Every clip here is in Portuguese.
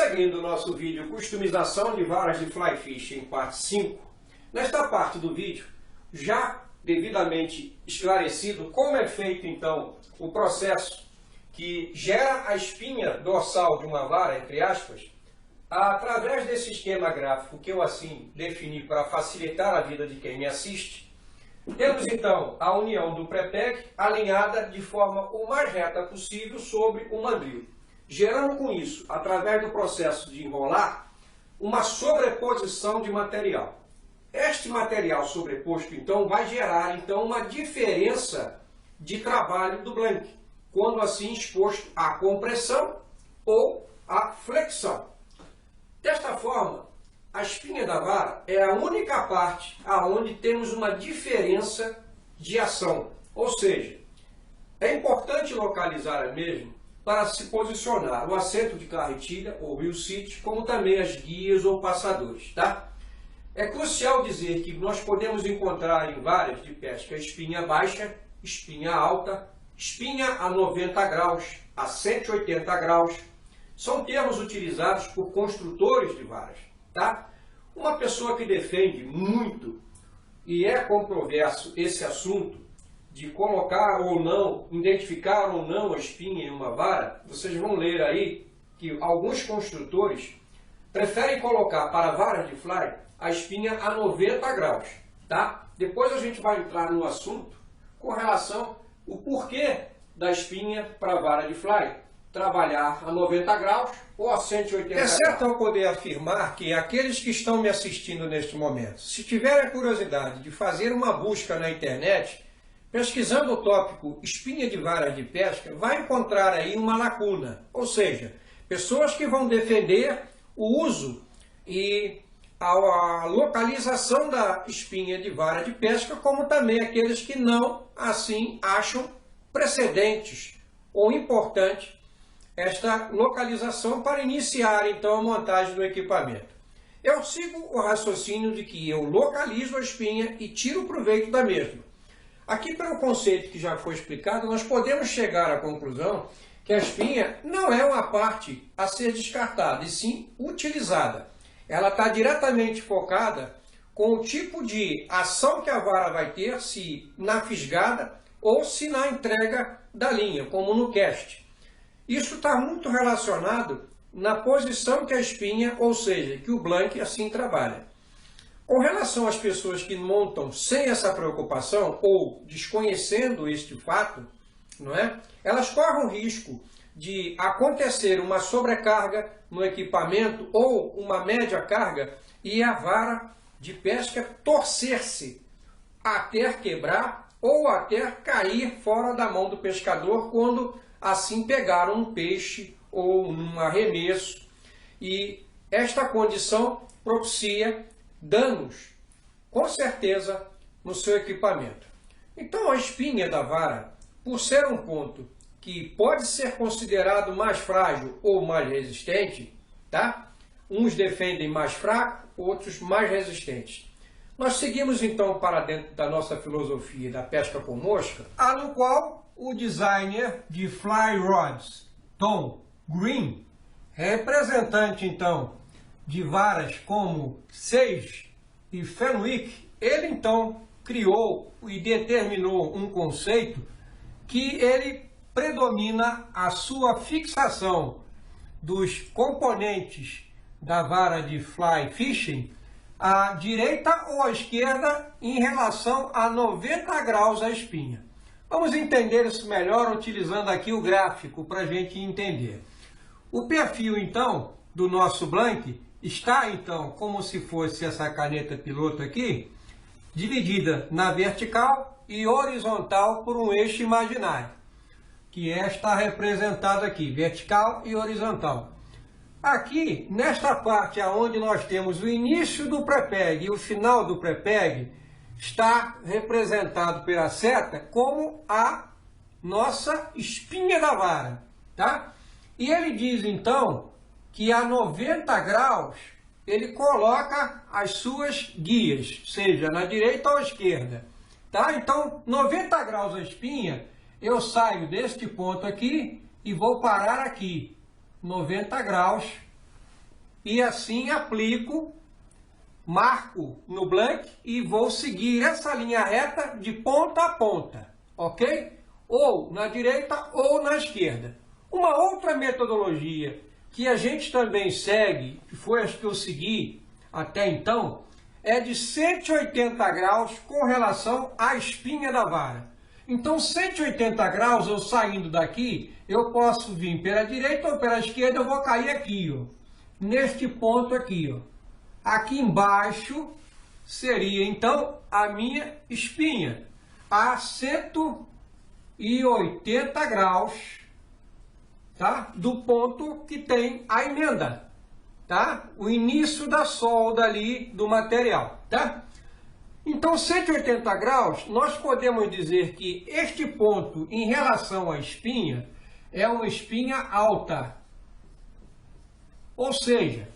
Prosseguindo o nosso vídeo Customização de varas de fly fishing, parte 5, nesta parte do vídeo, já devidamente esclarecido como é feito então o processo que gera a espinha dorsal de uma vara, entre aspas, através desse esquema gráfico que eu assim defini para facilitar a vida de quem me assiste, temos então a união do pré-peg alinhada de forma o mais reta possível sobre o mandril, gerando com isso, através do processo de enrolar, uma sobreposição de material. Este material sobreposto, então, vai gerar então, uma diferença de trabalho do blank, quando assim exposto à compressão ou à flexão. Desta forma, a espinha da vara é a única parte aonde temos uma diferença de ação, ou seja, é importante localizar a mesma para se posicionar o assento de carretilha ou wheel seat, como também as guias ou passadores, tá? É crucial dizer que nós podemos encontrar em varas de pesca espinha baixa, espinha alta, espinha a 90 graus, a 180 graus. São termos utilizados por construtores de varas, tá? Uma pessoa que defende muito, e é controverso esse assunto, de colocar ou não, identificar ou não a espinha em uma vara, vocês vão ler aí que alguns construtores preferem colocar para varas de fly a espinha a 90 graus, tá? Depois a gente vai entrar no assunto com relação ao porquê da espinha para vara de fly trabalhar a 90 graus ou a 180 graus. É certo eu poder afirmar que aqueles que estão me assistindo neste momento, se tiverem curiosidade de fazer uma busca na internet, pesquisando o tópico espinha de vara de pesca, vai encontrar aí uma lacuna, ou seja, pessoas que vão defender o uso e a localização da espinha de vara de pesca, como também aqueles que não assim acham precedentes ou importante esta localização para iniciar então a montagem do equipamento. Eu sigo o raciocínio de que eu localizo a espinha e tiro proveito da mesma. Aqui, pelo conceito que já foi explicado, nós podemos chegar à conclusão que a espinha não é uma parte a ser descartada, e sim utilizada. Ela está diretamente focada com o tipo de ação que a vara vai ter, se na fisgada ou se na entrega da linha, como no cast. Isso está muito relacionado na posição que a espinha, ou seja, que o blank assim trabalha. Com relação às pessoas que montam sem essa preocupação ou desconhecendo este fato, não é? Elas correm o risco de acontecer uma sobrecarga no equipamento ou uma média carga e a vara de pesca torcer-se até quebrar ou até cair fora da mão do pescador quando assim pegar um peixe ou um arremesso. E esta condição propicia danos, com certeza, no seu equipamento. Então a espinha da vara, por ser um ponto que pode ser considerado mais frágil ou mais resistente, tá? Uns defendem mais fraco, outros mais resistentes. Nós seguimos então para dentro da nossa filosofia da pesca com mosca, a no qual o designer de fly rods, Tom Green, representante então de varas como Sage e Fenwick, ele então criou e determinou um conceito que ele predomina a sua fixação dos componentes da vara de fly fishing à direita ou à esquerda em relação a 90 graus a espinha. Vamos entender isso melhor utilizando aqui o gráfico para a gente entender. O perfil então do nosso blank está então como se fosse essa caneta piloto aqui, dividida na vertical e horizontal por um eixo imaginário, que está representado aqui, vertical e horizontal. Aqui, nesta parte onde nós temos o início do pré-peg e o final do pré-peg, está representado pela seta como a nossa espinha da vara, tá? E ele diz então que a 90 graus ele coloca as suas guias, seja na direita ou à esquerda, tá? Então, 90 graus a espinha, eu saio deste ponto aqui e vou parar aqui, 90 graus e assim aplico, marco no blank e vou seguir essa linha reta de ponta a ponta, ok? Ou na direita ou na esquerda. Uma outra metodologia que a gente também segue, que foi as que eu segui até então, é de 180 graus com relação à espinha da vara. Então 180 graus, eu saindo daqui, eu posso vir pela direita ou pela esquerda, eu vou cair aqui, ó, neste ponto aqui, ó. Aqui embaixo seria então a minha espinha, a 180 graus, tá? Do ponto que tem a emenda, tá? O início da solda ali do material, tá? Então 180 graus, nós podemos dizer que este ponto em relação à espinha é uma espinha alta. Ou seja,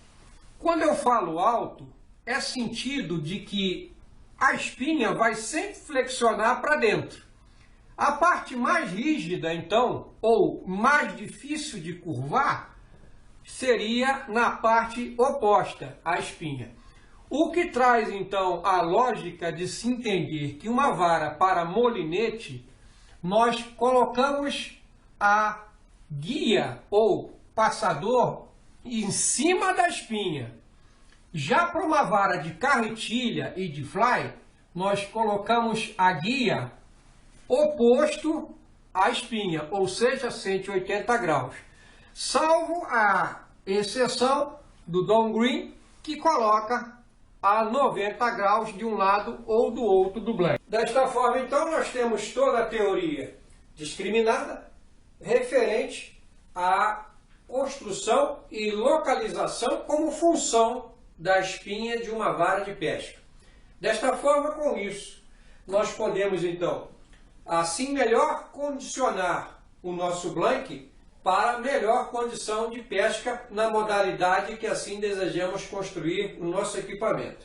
quando eu falo alto, é sentido de que a espinha vai sempre flexionar para dentro. A parte mais rígida, então, ou mais difícil de curvar, seria na parte oposta à espinha. O que traz, então, a lógica de se entender que uma vara para molinete, nós colocamos a guia ou passador em cima da espinha. Já para uma vara de carretilha e de fly, nós colocamos a guia oposto à espinha, ou seja, 180 graus. Salvo a exceção do Don Green, que coloca a 90 graus de um lado ou do outro do blank. Desta forma, então, nós temos toda a teoria discriminada referente à construção e localização como função da espinha de uma vara de pesca. Desta forma, com isso, nós podemos, então, assim melhor condicionar o nosso blank para melhor condição de pesca na modalidade que assim desejamos construir o nosso equipamento.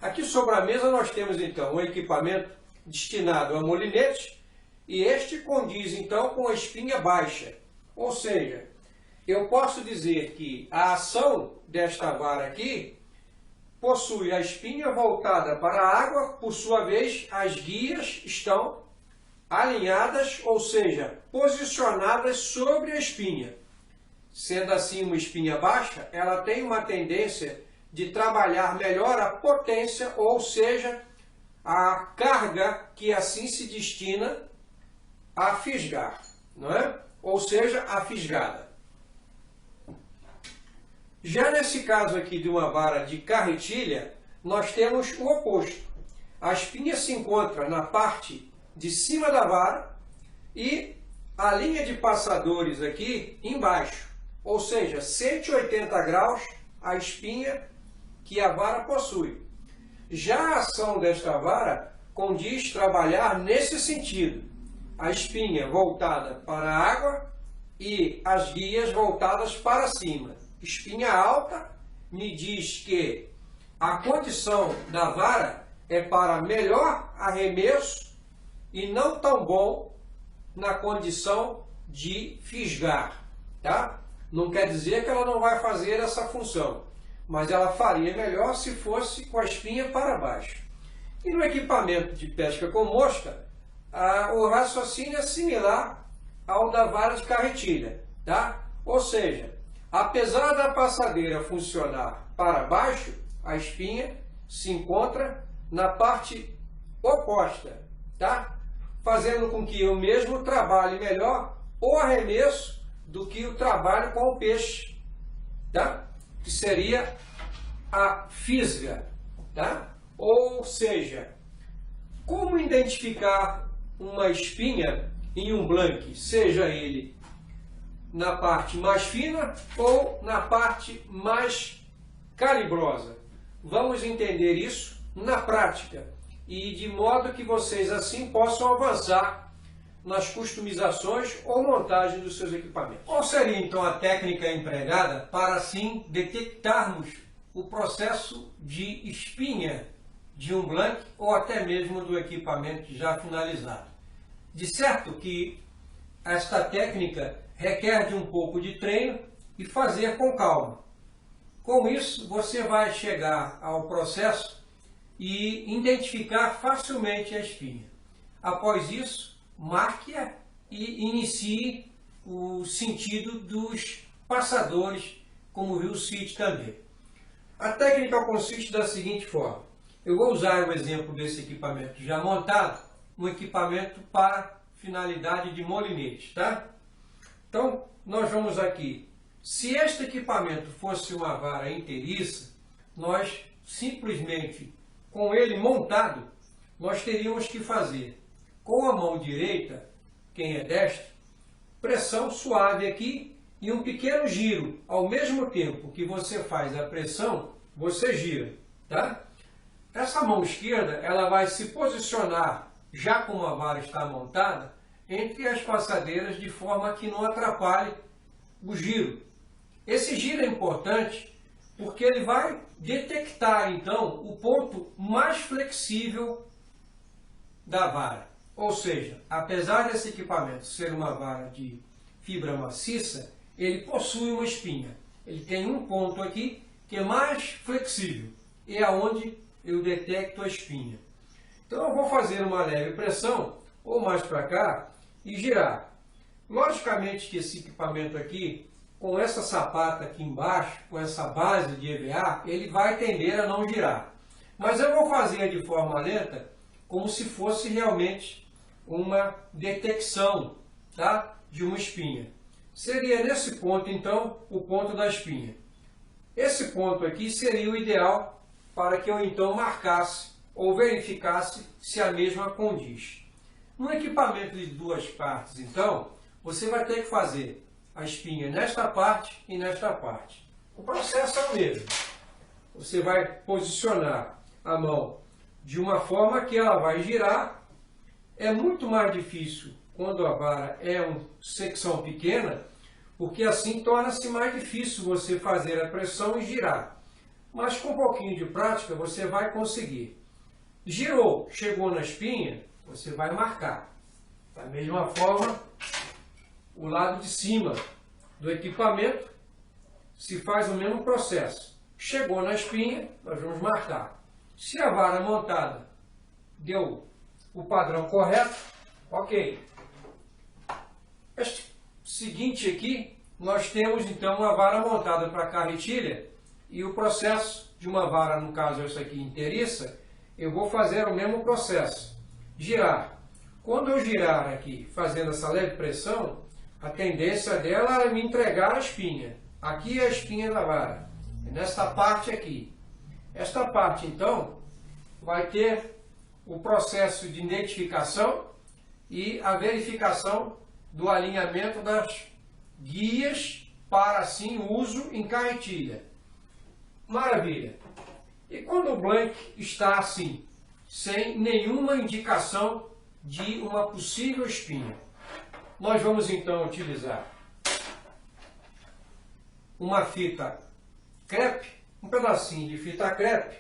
Aqui sobre a mesa nós temos então um equipamento destinado a molinete e este condiz então com a espinha baixa. Ou seja, eu posso dizer que a ação desta vara aqui possui a espinha voltada para a água, por sua vez as guias estão alinhadas, ou seja, posicionadas sobre a espinha. Sendo assim uma espinha baixa, ela tem uma tendência de trabalhar melhor a potência, ou seja, a carga que assim se destina a fisgar, não é? Ou seja, a fisgada. Já nesse caso aqui de uma vara de carretilha, nós temos o oposto. A espinha se encontra na parte de cima da vara e a linha de passadores aqui embaixo, ou seja, 180 graus a espinha que a vara possui. Já a ação desta vara condiz trabalhar nesse sentido, a espinha voltada para a água e as guias voltadas para cima. Espinha alta me diz que a condição da vara é para melhor arremesso e não tão bom na condição de fisgar, tá? Não quer dizer que ela não vai fazer essa função, mas ela faria melhor se fosse com a espinha para baixo. E no equipamento de pesca com mosca, o raciocínio é similar ao da vara de carretilha, tá? Ou seja, apesar da passadeira funcionar para baixo, a espinha se encontra na parte oposta, tá? Fazendo com que eu mesmo trabalhe melhor o arremesso do que o trabalho com o peixe, tá? Que seria a fisga, tá? Ou seja, como identificar uma espinha em um blank, seja ele na parte mais fina ou na parte mais calibrosa? Vamos entender isso na prática e de modo que vocês assim possam avançar nas customizações ou montagem dos seus equipamentos. Qual seria então a técnica empregada para assim detectarmos o processo de espinha de um blank ou até mesmo do equipamento já finalizado? De certo que esta técnica requer de um pouco de treino e fazer com calma. Com isso, você vai chegar ao processo e identificar facilmente a espinha. Após isso, marque-a e inicie o sentido dos passadores, como viu o Cid também. A técnica consiste da seguinte forma. Eu vou usar o exemplo desse equipamento já montado, um equipamento para finalidade de molinete, tá? Então, nós vamos aqui. Se este equipamento fosse uma vara inteiriça, nós simplesmente, com ele montado, nós teríamos que fazer com a mão direita, quem é destro, pressão suave aqui e um pequeno giro. Ao mesmo tempo que você faz a pressão, você gira, tá? Essa mão esquerda, ela vai se posicionar, já como a vara está montada, entre as passadeiras de forma que não atrapalhe o giro. Esse giro é importante porque ele vai detectar, então, o ponto mais flexível da vara. Ou seja, apesar desse equipamento ser uma vara de fibra maciça, ele possui uma espinha. Ele tem um ponto aqui que é mais flexível e é onde eu detecto a espinha. Então eu vou fazer uma leve pressão, ou mais para cá, e girar. Logicamente que esse equipamento aqui, com essa sapata aqui embaixo, com essa base de EVA, ele vai tender a não girar. Mas eu vou fazer de forma lenta, como se fosse realmente uma detecção, tá, de uma espinha. Seria nesse ponto, então, o ponto da espinha. Esse ponto aqui seria o ideal para que eu, então, marcasse ou verificasse se a mesma condiz. No equipamento de duas partes, então, você vai ter que fazer a espinha nesta parte e nesta parte. O processo é o mesmo. Você vai posicionar a mão de uma forma que ela vai girar. É muito mais difícil quando a vara é uma secção pequena, porque assim torna-se mais difícil você fazer a pressão e girar. Mas com um pouquinho de prática você vai conseguir. Girou, chegou na espinha, você vai marcar. Da mesma forma, o lado de cima do equipamento se faz o mesmo processo. Chegou na espinha, nós vamos marcar. Se a vara montada deu o padrão correto, ok. Este seguinte aqui, nós temos então uma vara montada para carretilha e o processo de uma vara, no caso essa aqui inteiriça, eu vou fazer o mesmo processo. Girar. Quando eu girar aqui, fazendo essa leve pressão, a tendência dela é me entregar a espinha. Aqui é a espinha da vara. É nesta parte aqui. Esta parte, então, vai ter o processo de identificação e a verificação do alinhamento das guias para, assim, uso em carretilha. Maravilha! E quando o blank está assim, sem nenhuma indicação de uma possível espinha, nós vamos então utilizar uma fita crepe, um pedacinho de fita crepe.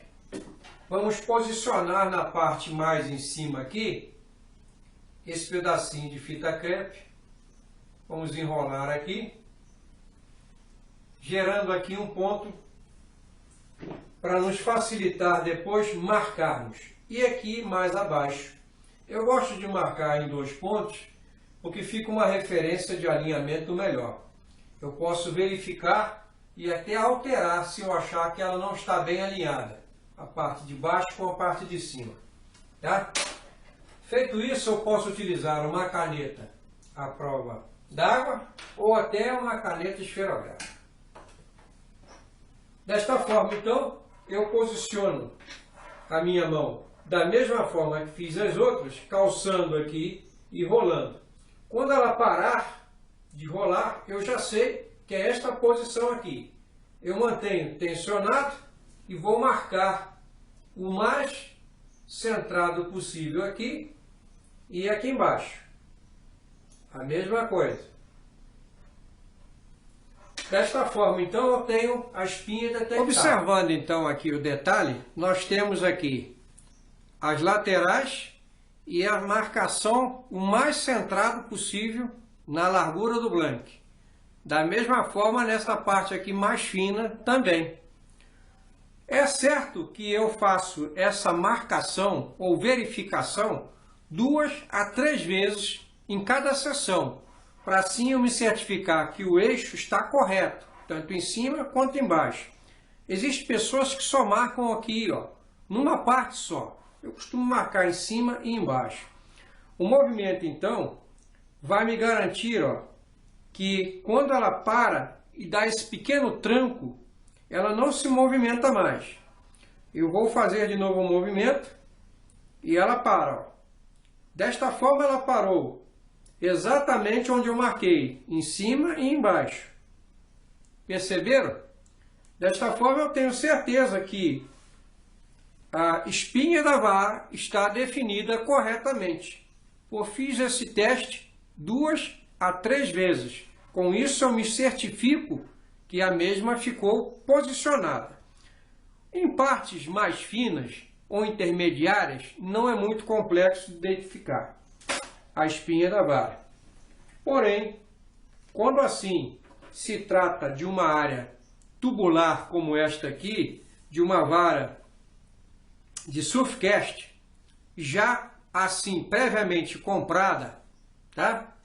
Vamos posicionar na parte mais em cima aqui, esse pedacinho de fita crepe. Vamos enrolar aqui, gerando aqui um ponto para nos facilitar depois marcarmos. E aqui mais abaixo. Eu gosto de marcar em 2 pontos, porque fica uma referência de alinhamento melhor. Eu posso verificar e até alterar se eu achar que ela não está bem alinhada, a parte de baixo com a parte de cima. Tá? Feito isso, eu posso utilizar uma caneta à prova d'água ou até uma caneta esferográfica. Desta forma, então, eu posiciono a minha mão da mesma forma que fiz as outras, calçando aqui e rolando. Quando ela parar de rolar, eu já sei que é esta posição aqui. Eu mantenho tensionado e vou marcar o mais centrado possível aqui e aqui embaixo. A mesma coisa. Desta forma, então, eu tenho a espinha detectada. Observando, então, aqui o detalhe, nós temos aqui as laterais e a marcação o mais centrado possível na largura do blank. Da mesma forma, nessa parte aqui mais fina também. É certo que eu faço essa marcação ou verificação 2 a 3 vezes em cada sessão, para assim eu me certificar que o eixo está correto, tanto em cima quanto embaixo. Existem pessoas que só marcam aqui, ó, numa parte só. Eu costumo marcar em cima e embaixo. O movimento, então, vai me garantir, ó, que quando ela para e dá esse pequeno tranco, ela não se movimenta mais. Eu vou fazer de novo o movimento e ela para. Ó. Desta forma ela parou exatamente onde eu marquei, em cima e embaixo. Perceberam? Desta forma eu tenho certeza que a espinha da vara está definida corretamente. Eu fiz esse teste 2 a 3 vezes. Com isso eu me certifico que a mesma ficou posicionada. Em partes mais finas ou intermediárias, não é muito complexo de identificar a espinha da vara. Porém, quando assim se trata de uma área tubular como esta aqui, de uma vara de surfcast, já assim previamente comprada, tá?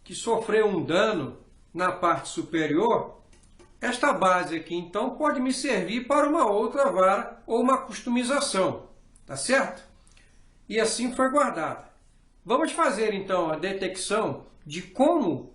Que sofreu um dano na parte superior, esta base aqui, então, pode me servir para uma outra vara ou uma customização, tá certo? E assim foi guardada. Vamos fazer, então, a detecção de como,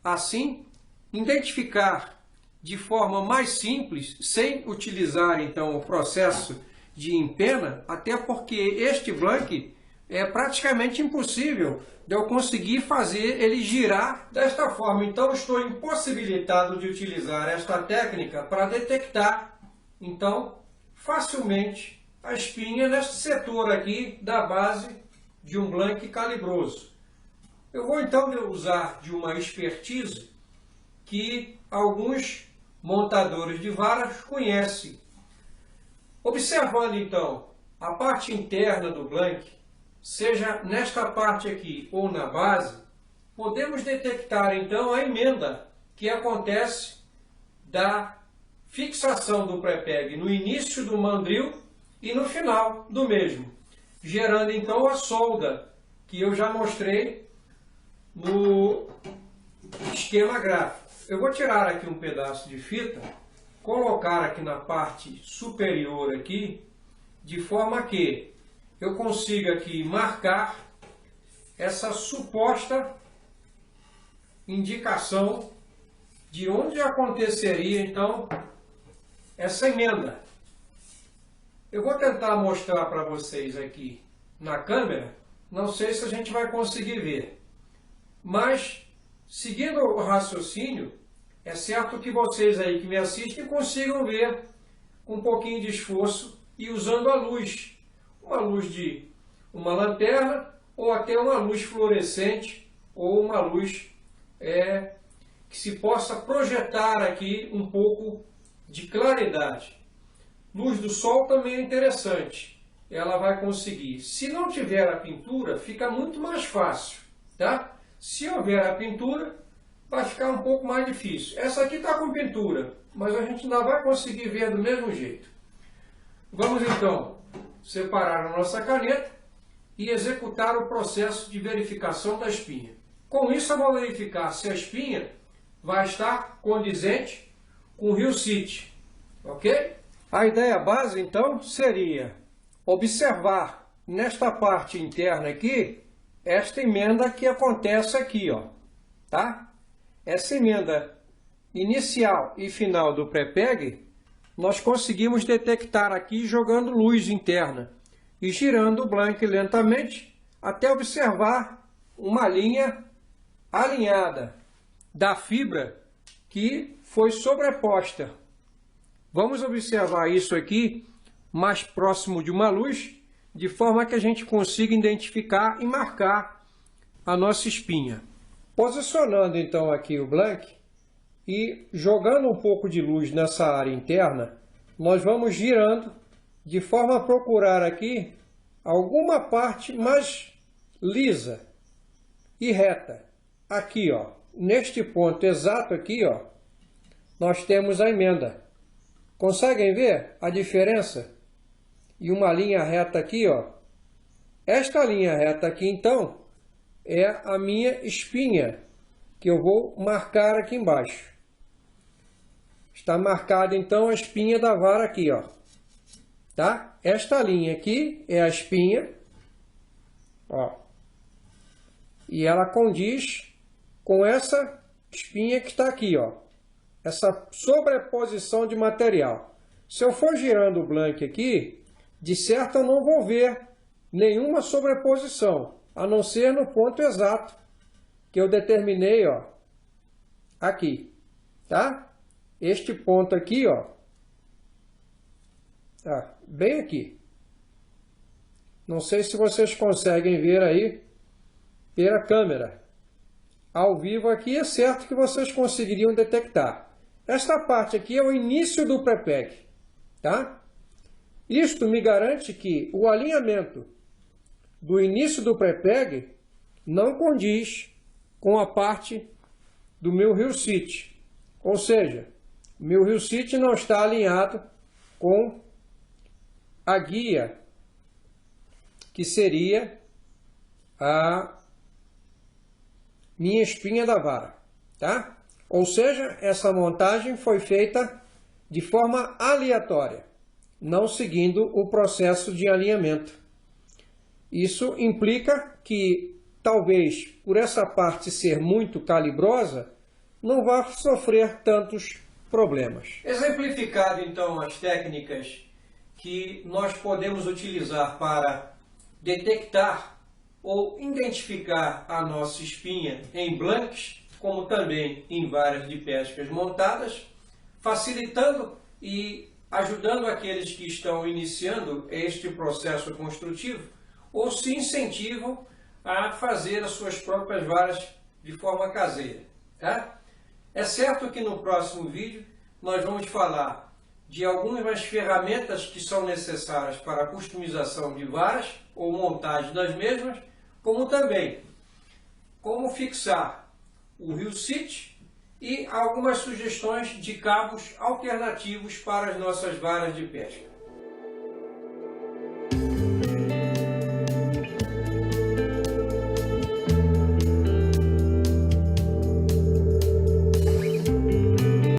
assim, identificar de forma mais simples, sem utilizar, então, o processo de empena, até porque este blank é praticamente impossível de eu conseguir fazer ele girar desta forma. Então, estou impossibilitado de utilizar esta técnica para detectar, então, facilmente a espinha neste setor aqui da base de um blank calibroso. Eu vou, então, usar de uma expertise que alguns montadores de varas conhecem. Observando, então, a parte interna do blank, seja nesta parte aqui ou na base, podemos detectar então a emenda que acontece da fixação do pré-peg no início do mandril e no final do mesmo, gerando então a solda que eu já mostrei no esquema gráfico. Eu vou tirar aqui um pedaço de fita, colocar aqui na parte superior aqui, de forma que eu consigo aqui marcar essa suposta indicação de onde aconteceria, então, essa emenda. Eu vou tentar mostrar para vocês aqui na câmera, não sei se a gente vai conseguir ver, mas, seguindo o raciocínio, é certo que vocês aí que me assistem consigam ver com um pouquinho de esforço e usando a luz. Uma luz de uma lanterna ou até uma luz fluorescente ou uma luz que se possa projetar aqui um pouco de claridade. Luz do sol também é interessante, ela vai conseguir. Se não tiver a pintura, fica muito mais fácil, tá? Se houver a pintura, vai ficar um pouco mais difícil. Essa aqui está com pintura, mas a gente ainda vai conseguir ver do mesmo jeito. Vamos então separar a nossa caneta e executar o processo de verificação da espinha. Com isso, eu vou verificar se a espinha vai estar condizente com o Rio City, ok? A ideia base, então, seria observar nesta parte interna aqui, esta emenda que acontece aqui, ó, tá? Essa emenda inicial e final do pré-peg, nós conseguimos detectar aqui jogando luz interna e girando o blank lentamente até observar uma linha alinhada da fibra que foi sobreposta. Vamos observar isso aqui mais próximo de uma luz, de forma que a gente consiga identificar e marcar a nossa espinha. Posicionando então aqui o blank e jogando um pouco de luz nessa área interna, nós vamos girando de forma a procurar aqui alguma parte mais lisa e reta. Aqui, ó, neste ponto exato aqui, ó, nós temos a emenda. Conseguem ver a diferença? E uma linha reta aqui, ó. Esta linha reta aqui, então, é a minha espinha, que eu vou marcar aqui embaixo. Está marcada, então, a espinha da vara aqui, ó. Tá? Esta linha aqui é a espinha, ó. E ela condiz com essa espinha que está aqui, ó. Essa sobreposição de material. Se eu for girando o blank aqui, de certo eu não vou ver nenhuma sobreposição, a não ser no ponto exato que eu determinei, ó, aqui, tá? Este ponto aqui, ó, tá, bem aqui. Não sei se vocês conseguem ver aí pela câmera. Ao vivo aqui é certo que vocês conseguiriam detectar. Esta parte aqui é o início do pré-peg, tá? Isto me garante que o alinhamento do início do pré-peg não condiz com a parte do meu heel sit. Ou seja, meu heel sit não está alinhado com a guia, que seria a minha espinha da vara, tá? Ou seja, essa montagem foi feita de forma aleatória, não seguindo o processo de alinhamento. Isso implica que, talvez, por essa parte ser muito calibrosa, não vá sofrer tantos problemas. Exemplificado, então, as técnicas que nós podemos utilizar para detectar ou identificar a nossa espinha em blanks, como também em varas de pescas montadas, facilitando e ajudando aqueles que estão iniciando este processo construtivo ou se incentivam a fazer as suas próprias varas de forma caseira, tá? É certo que no próximo vídeo nós vamos falar de algumas ferramentas que são necessárias para a customização de varas ou montagem das mesmas, como também como fixar o heel sit e algumas sugestões de cabos alternativos para as nossas varas de pesca.